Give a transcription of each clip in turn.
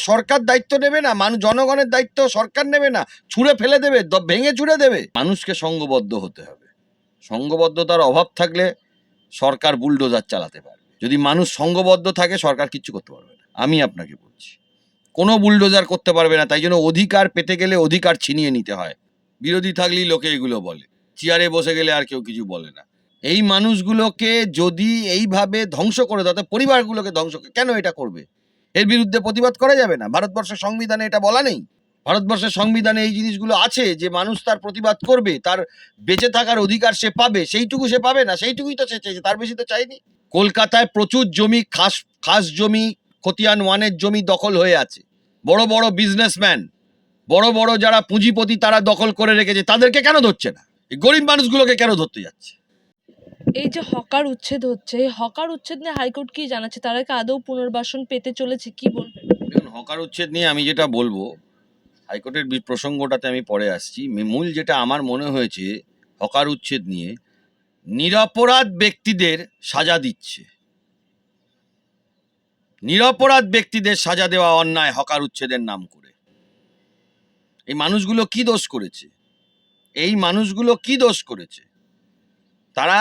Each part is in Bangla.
সরকার দায়িত্ব নেবে না, মানুষ জনগণের দায়িত্ব সরকার নেবে না, ছুঁড়ে ফেলে দেবে, ভেঙে চুড়ে দেবে। মানুষকে সংঘবদ্ধ হতে হবে। সংঘবদ্ধতার অভাব থাকলে সরকার বুলডোজার চালাতে পারবে। যদি মানুষ সংঘবদ্ধ থাকে সরকার কিচ্ছু করতে পারবে না, আমি আপনাকে বলছি। কোনো বুলডোজার করতে পারবে না। তাই জন্য অধিকার পেতে গেলে অধিকার ছিনিয়ে নিতে হয়। বিরোধী থাকলেই লোকে এগুলো বলে, চেয়ারে বসে গেলে আর কেউ কিছু বলে না। এই মানুষগুলোকে যদি এইভাবে ধ্বংস করে দাও, পরিবারগুলোকে ধ্বংস কেন এটা করবে? এর বিরুদ্ধে প্রতিবাদ করা যাবে না? ভারতবর্ষের সংবিধানে এটা বলা নেই? ভারতবর্ষের সংবিধানে এই জিনিসগুলো আছে যে মানুষ তার প্রতিবাদ করবে, তার বেঁচে থাকার অধিকার সে পাবে। সেইটুকু সে পাবে না, সেইটুকুই তো সে চেয়েছে, তার বেশি তো চাইনি। কলকাতায় প্রচুর জমি, খাস জমি, খতিয়ান ওয়ানের জমি দখল হয়ে আছে। বড় বড় বিজনেসম্যান, বড় বড় যারা পুঁজিপতি, তারা দখল করে রেখেছে। তাদেরকে কেন ধরছে না? এই গরিব মানুষগুলোকে কেন ধরতে যাচ্ছে? এই যে হকার উচ্ছেদ হচ্ছে, এই হকার উচ্ছেদ নিয়ে হাইকোর্ট কি জানাচ্ছে? তারা কি আদৌ পুনর্বাসন পেতে চলেছে, কি বলবেন? দেখুন, হকার উচ্ছেদ নিয়ে আমি যেটা বলবো, হাইকোর্টের প্রসঙ্গটাতে আমি পরে আসছি। মূল যেটা আমার মনে হয়েছে হকার উচ্ছেদ নিয়ে, নিরপরাধ ব্যক্তিদের সাজা দিচ্ছে। নিরপরাধ ব্যক্তিদের সাজা দেওয়া অন্যায় হকার উচ্ছেদের নাম করে। এই মানুষগুলো কি দোষ করেছে? এই মানুষগুলো কি দোষ করেছে? তারা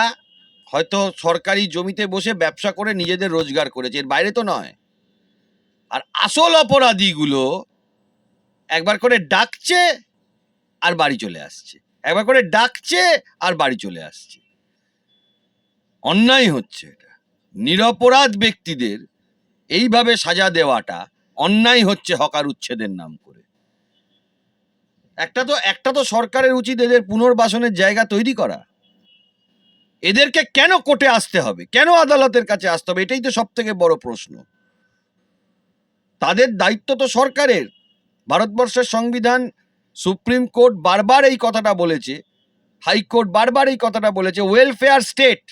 হয়তো সরকারি জমিতে বসে ব্যবসা করে নিজেদের রোজগার করেছে, এর বাইরে তো নয়। আর আসল অপরাধীগুলো একবার করে ডাকছে আর বাড়ি চলে আসছে, একবার করে ডাকছে আর বাড়ি চলে আসছে। অন্যায় হচ্ছে এটা। নিরপরাধ ব্যক্তিদের এইভাবে সাজা দেওয়াটা অন্যায় হচ্ছে হকার উচ্ছেদের নাম করে। একটা তো সরকারের উচিত এদের পুনর্বাসনের জায়গা তৈরি করা। এদেরকে কেন কোর্টে আসতে হবে, কেন আদালতের কাছে আসতে হবে? এটাই তো সব থেকে বড় প্রশ্ন। তাদের দায়িত্ব তো সরকারের। ভারতবর্ষের সংবিধান, সুপ্রিম কোর্ট বারবার এই কথাটা বলেছে, হাইকোর্ট বারবার এই কথাটা বলেছে, ওয়েলফেয়ার স্টেট।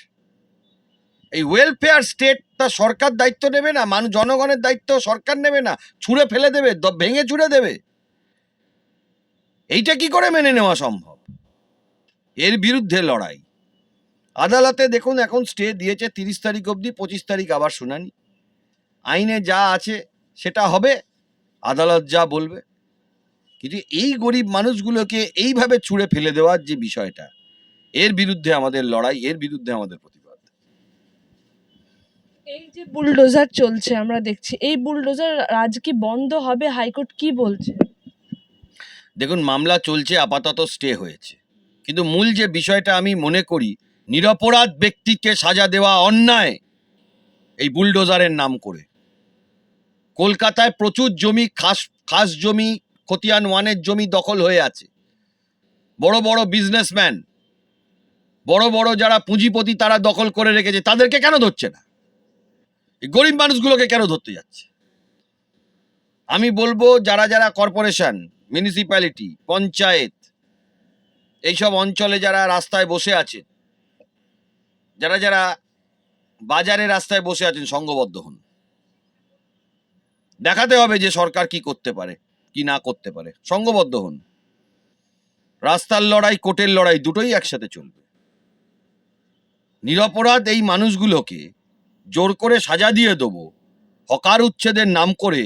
এই ওয়েলফেয়ার স্টেটটা সরকার দায়িত্ব নেবে না, মানুষ জনগণের দায়িত্ব সরকার নেবে না, ছুঁড়ে ফেলে দেবে, ভেঙে চুড়ে দেবে। এইটা কি করে মেনে নেওয়া সম্ভব? এর বিরুদ্ধে লড়াই। আদালতে দেখুন এখন স্টে দিয়েছে 30 তারিখ অবধি, 25 তারিখ আবার শুনানি। আইনে যা আছে সেটা হবে, আদালত যা বলবে। কিন্তু এই গরিব মানুষগুলোকে এইভাবে ছুঁড়ে ফেলে দেওয়ার যে বিষয়টা, এর বিরুদ্ধে আমাদের লড়াই, এর বিরুদ্ধে আমাদের প্রতিবাদ। এই যে বুলডোজার চলছে আমরা দেখছি, এই বুলডোজার রাজ কি বন্ধ হবে? হাইকোর্ট কি বলছে? দেখুন, মামলা চলছে, আপাতত স্টে হয়েছে, কিন্তু মূল যে বিষয়টা আমি মনে করি, নিরপরাধ ব্যক্তিকে সাজা দেওয়া অন্যায় এই বুলডোজারের নাম করে। কলকাতায় প্রচুর জমি, খাস জমি, খতিয়ান ওয়ানের জমি দখল হয়ে আছে। বড় বড় বিজনেসম্যান, বড় বড় যারা পুঁজিপতি, তারা দখল করে রেখেছে। তাদেরকে কেন ধরছে না? এই গরিব মানুষগুলোকে কেন ধরতে যাচ্ছে? আমি বলবো, যারা যারা কর্পোরেশন, মিউনিসিপ্যালিটি, পঞ্চায়েত, এইসব অঞ্চলে যারা রাস্তায় বসে আছেন, যারা যারা বাজারে রাস্তায় বসে আছেন, সংঘবদ্ধ হন। দেখাতে হবে যে সরকার কি করতে পারে, কি না করতে পারে। সংঘবদ্ধ হন। রাস্তার লড়াই, কোর্টের লড়াই, দুটোই একসাথে চলবে। নিরপরাধ এই মানুষগুলোকে জোর করে সাজা দিয়ে দেবো হকার উচ্ছেদের নাম করে,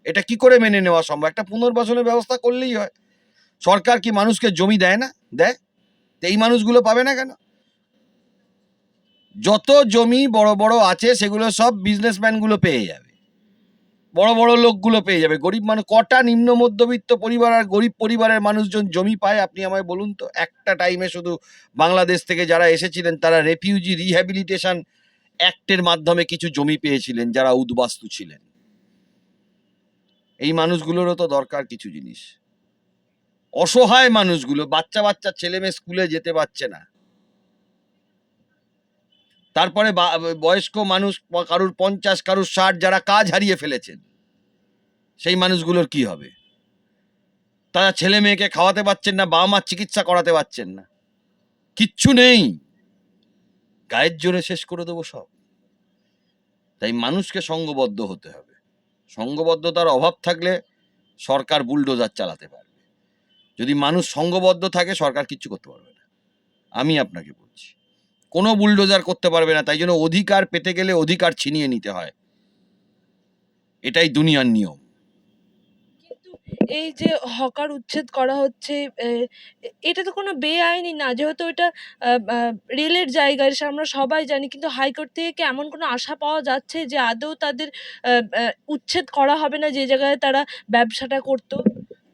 এটা কি করে মেনে নেওয়া সম্ভব? একটা পুনর্বাসনের ব্যবস্থা করলেই হয়। সরকার কি মানুষকে জমি দেয় না? দেয়। এই মানুষগুলো পাবে না কেন? যত জমি বড় বড় আছে সেগুলো সব বিজনেসম্যানগুলো পেয়ে যাবে, বড় বড় লোকগুলো পেয়ে যাবে। গরিব মানুষ, কটা নিম্ন মধ্যবিত্ত পরিবার আর গরিব পরিবারের মানুষজন জমি পায় আপনি আমায় বলুন তো? একটা টাইমে শুধু বাংলাদেশ থেকে যারা এসেছিলেন, তারা রেফিউজি রিহ্যাবিলিটেশন অ্যাক্টের মাধ্যমে কিছু জমি পেয়েছিলেন, যারা উদ্বাস্তু ছিলেন। এই মানুষগুলোরও তো দরকার কিছু জিনিস। অসহায় মানুষগুলো, বাচ্চা বাচ্চা ছেলে মেয়ে স্কুলে যেতে পারছে না। তারপরে বয়স্ক মানুষ, কারুর 50, কারুর 60, যারা কাজ হারিয়ে ফেলেছেন, সেই মানুষগুলোর কি হবে? তারা ছেলে মেয়েকে খাওয়াতে পারছেন না, বাবা মার চিকিৎসা করাতে পারছেন না, কিচ্ছু নেই। গায়ের জোরে শেষ করে দেবো সব। তাই মানুষকে সংঘবদ্ধ হতে হবে। সংঘবদ্ধতার অভাব থাকলে সরকার বুলডোজার চালাতে পারবে। যদি মানুষ সংঘবদ্ধ থাকে সরকার কিচ্ছু করতে পারবে না, আমি আপনাকে বলছি। কোনো বুলডোজার করতে পারবে না। তাই জন্য অধিকার পেতে গেলে অধিকার ছিনিয়ে নিতে হয়। এটাই দুনিয়ার নিয়ম। এই যে হকার উচ্ছেদ করা হচ্ছে, এটা তো কোনো বেআইনি না, যেহেতু এটা রেলের জায়গায়, সে আমরা সবাই জানি, কিন্তু হাইকোর্ট থেকে কি এমন কোনো আশা পাওয়া যাচ্ছে যে আদৌ তাদের উচ্ছেদ করা হবে না যে জায়গায় তারা ব্যবসাটা করতো?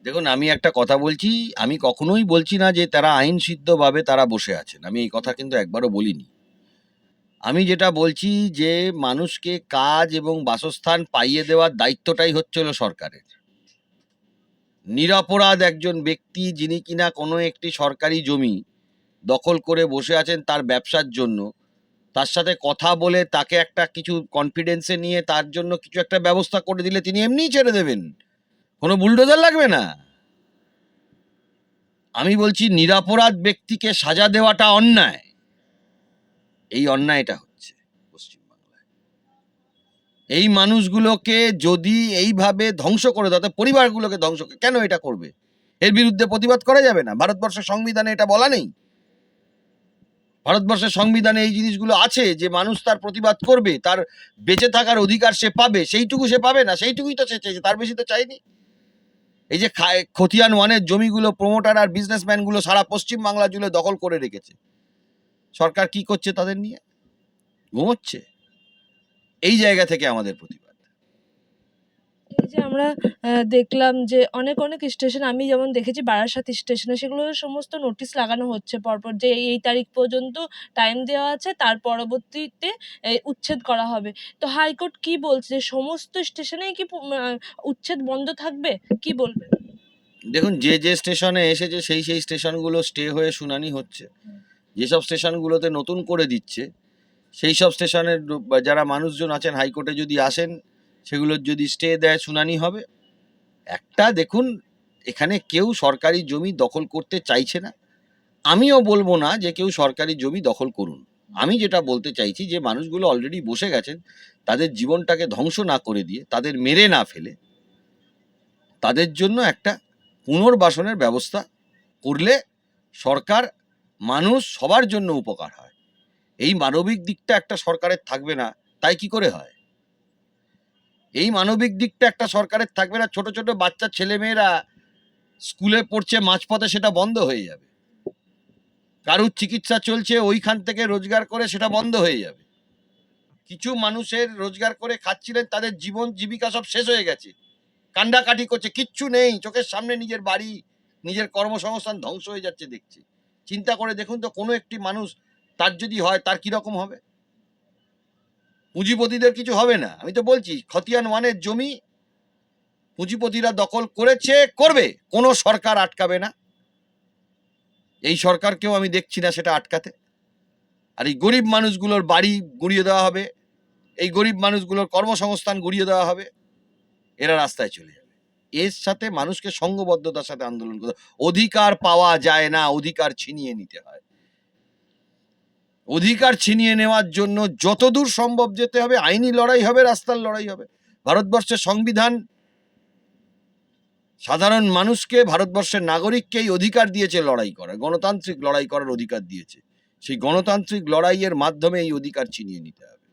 দেখুন, আমি একটা কথা বলছি, আমি কখনোই বলছি না যে তারা আইন সিদ্ধভাবে তারা বসে আছেন, আমি এই কথা কিন্তু একবারও বলিনি। আমি যেটা বলছি যে মানুষকে কাজ এবং বাসস্থান পাইয়ে দেওয়ার দায়িত্বটাই হচ্ছে হলো সরকারের। নিরপরাধ একজন ব্যক্তি যিনি কিনা কোনো একটি সরকারি জমি দখল করে বসে আছেন তার ব্যবসার জন্য, তার সাথে কথা বলে তাকে একটা কিছু কনফিডেন্সে নিয়ে তার জন্য কিছু একটা ব্যবস্থা করে দিলে তিনি এমনিই ছেড়ে দেবেন, কোনো বুলডোজার লাগবে না। আমি বলছি নিরপরাধ ব্যক্তিকে সাজা দেওয়াটা অন্যায়, এই অন্যায়টা হচ্ছে পশ্চিমবাংলায়। এই মানুষগুলোকে যদি এইভাবে ধ্বংস করে দাও, পরিবারগুলোকে ধ্বংস কেন এটা করবে? এর বিরুদ্ধে প্রতিবাদ করা যাবে না? ভারতবর্ষের সংবিধানে এটা বলা নেই? ভারতবর্ষের সংবিধানে এই জিনিসগুলো আছে যে মানুষ তার প্রতিবাদ করবে, তার বেঁচে থাকার অধিকার সে পাবে, সেইটুকু সে পাবে না? সেইটুকুই তো সে চেয়েছে, তার বেশি তো চাইনি। এই যে খতিয়ান ওয়ানের জমিগুলো প্রমোটার আর বিজনেসম্যানগুলো সারা পশ্চিমবাংলা জুড়ে দখল করে রেখেছে, সরকার কি করছে তাদের নিয়ে? ঘুমোচ্ছে। এই জায়গা থেকে আমাদের প্রতিবাদ। এই যে আমরা দেখলাম যে অনেক অনেক স্টেশন, আমি যেমন দেখেছি বারাসাত স্টেশনে, সেগুলো সমস্ত নোটিশ লাগানো হচ্ছে পরপর যে এই তারিখ পর্যন্ত টাইম দেওয়া আছে, তার পরবর্তীতে উচ্ছেদ করা হবে। তো হাইকোর্ট কি বলছে, যে সমস্ত স্টেশনেই কি উচ্ছেদ বন্ধ থাকবে? কি বলবেন? দেখুন, যে যে স্টেশনে এসেছে সেই সেই স্টেশনগুলো স্টে হয়ে শুনানি হচ্ছে। যেসব স্টেশনগুলোতে নতুন করে দিচ্ছে সেই সব স্টেশনের যারা মানুষজন আছেন হাইকোর্টে যদি আসেন, সেগুলোর যদি স্টে দেয় শুনানি হবে। একটা দেখুন, এখানে কেউ সরকারি জমি দখল করতে চাইছে না, আমিও বলবো না যে কেউ সরকারি জমি দখল করুন। আমি যেটা বলতে চাইছি যে মানুষগুলো অলরেডি বসে গেছেন, তাদের জীবনটাকে ধ্বংস না করে দিয়ে, তাদের মেরে না ফেলে, তাদের জন্য একটা পুনর্বাসনের ব্যবস্থা করলে সরকার, মানুষ সবার জন্য উপকার হয়। এই মানবিক দিকটা একটা সরকারের থাকবে না, তাই কি করে হয়? এই মানবিক দিকটা একটা সরকারের থাকবে না, ছোট ছোট বাচ্চা ছেলেমেয়েরা স্কুলে পড়ছে মাঝপথে, সেটা বন্ধ হয়ে যাবে। কারুর চিকিৎসা চলছে, ওইখান থেকে রোজগার করে সেটা বন্ধ হয়ে যাবে। কিছু মানুষের রোজগার করে খাচ্ছিলেন, তাদের জীবন জীবিকা সব শেষ হয়ে গেছে, কান্ডাকাটি করছে, কিচ্ছু নেই চোখের সামনে, নিজের বাড়ি, নিজের কর্মসংস্থান ধ্বংস হয়ে যাচ্ছে দেখছে। চিন্তা করে দেখুন তো, কোনো একটি মানুষ তার যদি হয় তার কিরকম হবে? পুঁজিপতিদের কিছু হবে না, আমি তো বলছি খতিয়ান ওয়ানের জমি পুঁজিপতিরা দখল করেছে, করবে, কোনো সরকার আটকাবে না। এই সরকারকেও আমি দেখছি না সেটা আটকাতে। আর এই গরিব মানুষগুলোর বাড়ি গুঁড়িয়ে দেওয়া হবে, এই গরিব মানুষগুলোর কর্মসংস্থান গুঁড়িয়ে দেওয়া হবে, এরা রাস্তায় চলে যাবে। এর সাথে মানুষকে সংঘবদ্ধতার সাথে আন্দোলন করতে, অধিকার পাওয়া যায় না, অধিকার ছিনিয়ে নিতে হয়। অধিকার ছিনিয়ে নেওয়ার জন্য যতদূর সম্ভব যেতে হবে, আইনি লড়াই হবে, রাস্তার লড়াই হবে। ভারতবর্ষের সংবিধান সাধারণ মানুষকে, ভারতবর্ষের নাগরিককে এই অধিকার দিয়েছে লড়াই করার, গণতান্ত্রিক লড়াই করার অধিকার দিয়েছে। সেই গণতান্ত্রিক লড়াইয়ের মাধ্যমে এই অধিকার ছিনিয়ে নিতে হবে।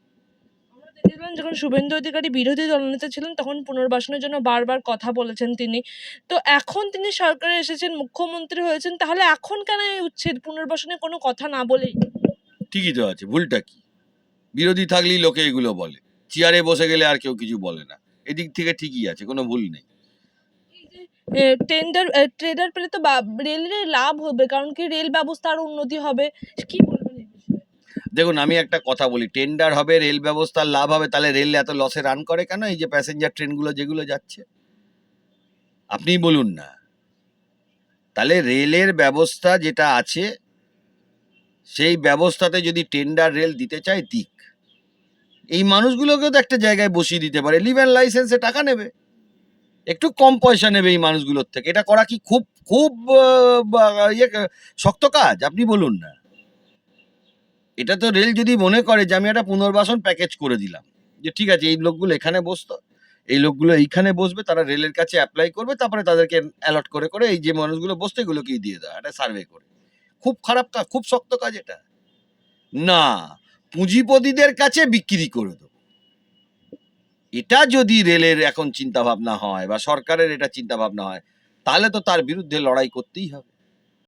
আমরা দেখেছিলাম যখন শুভেন্দু অধিকারী বিরোধী দলনেতা ছিলেন, তখন পুনর্বাসনের জন্য বারবার কথা বলেছেন তিনি। তো এখন তিনি সরকারে এসেছেন, মুখ্যমন্ত্রী হয়েছেন, তাহলে এখন কেন এই উচ্ছেদ পুনর্বাসনের কোনো কথা না বলেই? ঠিকই তো আছে, ভুলটা কি? বিরোধী থাকলেই লোকে এগুলো বলে, চেয়ারে বসে গেলে আর কেউ কিছু বলে না। এদিক থেকে ঠিকই আছে, কোনো ভুল নেই। এই যে ট্রেডার পেলে তো রেলের লাভ হবে, কারণ কি রেল ব্যবস্থা আরো উন্নতি হবে। কি বলবেন এই বিষয়ে? দেখুন, আমি একটা কথা বলি, টেন্ডার হবে, রেল ব্যবস্থার লাভ হবে, তাহলে রেল এত লসে রান করে কেন? এই যে প্যাসেঞ্জার ট্রেনগুলো যেগুলো যাচ্ছে, আপনিই বলুন না। তাহলে রেলের ব্যবস্থা যেটা আছে, সেই ব্যবস্থাতে যদি টেন্ডার রেল দিতে চায় দিক। এই মানুষগুলোকেও তো একটা জায়গায় বসিয়ে দিতে পারে, লিভ অ্যান্ড লাইসেন্সে টাকা নেবে, একটু কম পয়সা নেবে এই মানুষগুলোর থেকে। এটা করা কি খুব খুব শক্ত কাজ? আপনি বলুন না। এটা তো রেল যদি মনে করে যে আমি একটা পুনর্বাসন প্যাকেজ করে দিলাম, যে ঠিক আছে এই লোকগুলো এখানে বসতো, এই লোকগুলো এইখানে বসবে, তারা রেলের কাছে অ্যাপ্লাই করবে, তারপরে তাদেরকে অ্যালট করে করে এই যে মানুষগুলো বসতো এগুলোকেই দিয়ে দেওয়া, একটা সার্ভে করে। খুব খারাপ কাজ, খুব শক্ত কাজ এটা না। পুঁজিপতিদের কাছে বিক্রি করে দেবো, এটা যদি রেলের এখন চিন্তা ভাবনা হয় বা সরকারের এটা চিন্তা ভাবনা হয়, তাহলে তো তার বিরুদ্ধে লড়াই করতেই হবে।